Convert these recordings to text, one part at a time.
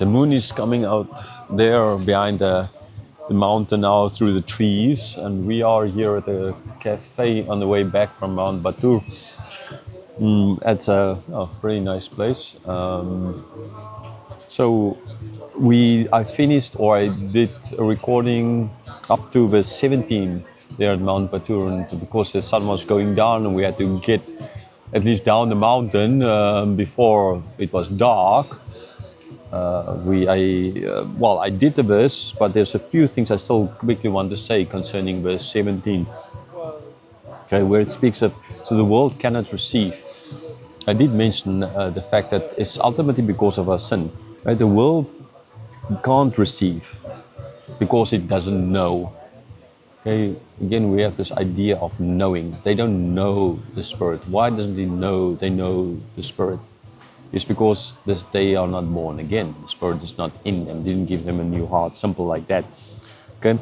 The moon is coming out there behind the mountain now through the trees, and we are here at the cafe on the way back from Mount Batur. It's a very nice place. So I finished, or I did a recording up to verse 17 there at Mount Batur, and because the sun was going down and we had to get at least down the mountain before it was dark. I did the verse, but there's a few things I still quickly want to say concerning verse 17. Okay, where it speaks of, so the world cannot receive. I did mention the fact that it's ultimately because of our sin. Right? The world can't receive because it doesn't know. Okay, again, we have this idea of knowing. They don't know the Spirit. Why doesn't they know the Spirit? It's because they are not born again. The Spirit is not in them, didn't give them a new heart, simple like that. Okay,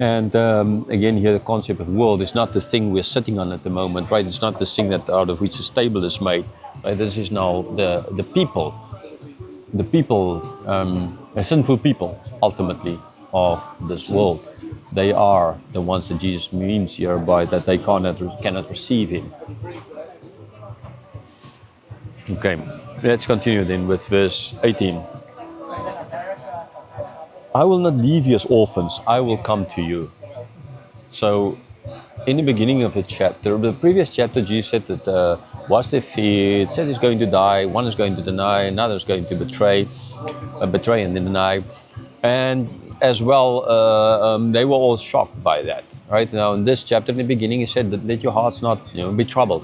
and again here the concept of world is not the thing we're sitting on at the moment, right? It's not the thing that out of which this table is made. Right? This is now the people, the sinful people, ultimately, of this world. They are the ones that Jesus means here by that they cannot receive Him. Okay, let's continue then with verse 18. I will not leave you as orphans, I will come to you. So, in the beginning of the chapter, the previous chapter, Jesus said that wash their feet, said he's going to die, one is going to deny, another is going to betray and then deny. And as well, they were all shocked by that. Right now, in this chapter, in the beginning, he said that let your hearts not be troubled.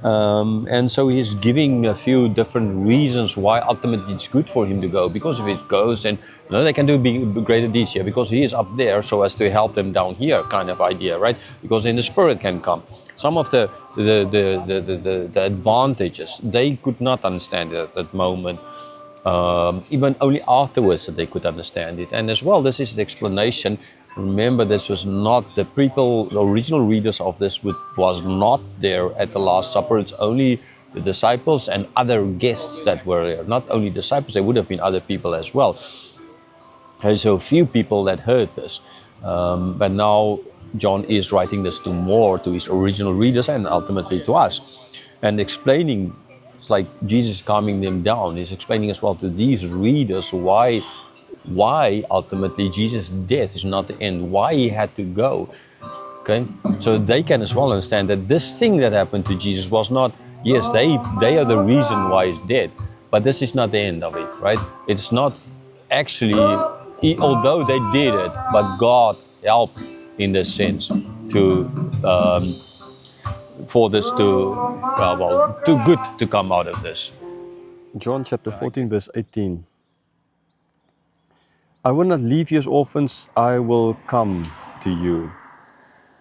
And so he's giving a few different reasons why ultimately it's good for him to go. Because if he goes, and they can do greater deeds here, because he is up there so as to help them down here, kind of idea, right? Because then the Spirit can come. Some of the advantages they could not understand it at that moment. Even only afterwards that they could understand it. And as well, this is the explanation. Remember, this was not the original readers of this was not there at the Last Supper. It's only the disciples and other guests that were there. Not only disciples, there would have been other people as well. Okay, so few people that heard this. But now John is writing this to his original readers and ultimately to us. And explaining, it's like Jesus calming them down. He's explaining as well to these readers why ultimately Jesus' death is not the end, why he had to go. Okay, so they can as well understand that this thing that happened to Jesus was not, yes, they are the reason why he's dead, but this is not the end of it, right? It's not actually, although they did it, but God helped in this sense to for this to good to come out of this. John chapter 14 verse 18. I will not leave you as orphans, I will come to you.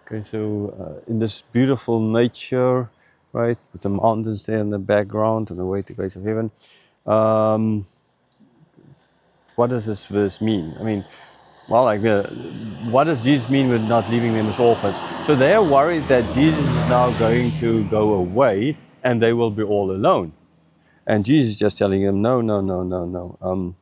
Okay, so in this beautiful nature, right, with the mountains there in the background and the way to gates of heaven, what does this verse mean? I mean, well, what does Jesus mean with not leaving them as orphans? So they are worried that Jesus is now going to go away and they will be all alone. And Jesus is just telling them, no.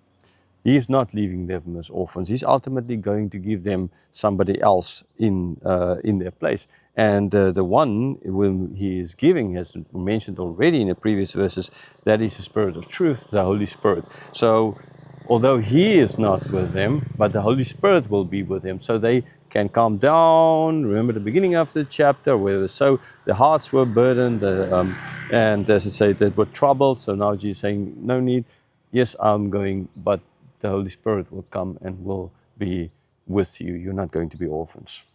He's not leaving them as orphans. He's ultimately going to give them somebody else in their place. And the one whom he is giving, as mentioned already in the previous verses, that is the Spirit of truth, the Holy Spirit. So although he is not with them, but the Holy Spirit will be with them, so they can calm down. Remember the beginning of the chapter where the hearts were burdened, and as it said, they were troubled. So now Jesus is saying, no need. Yes, I'm going, but the Holy Spirit will come and will be with you. You're not going to be orphans.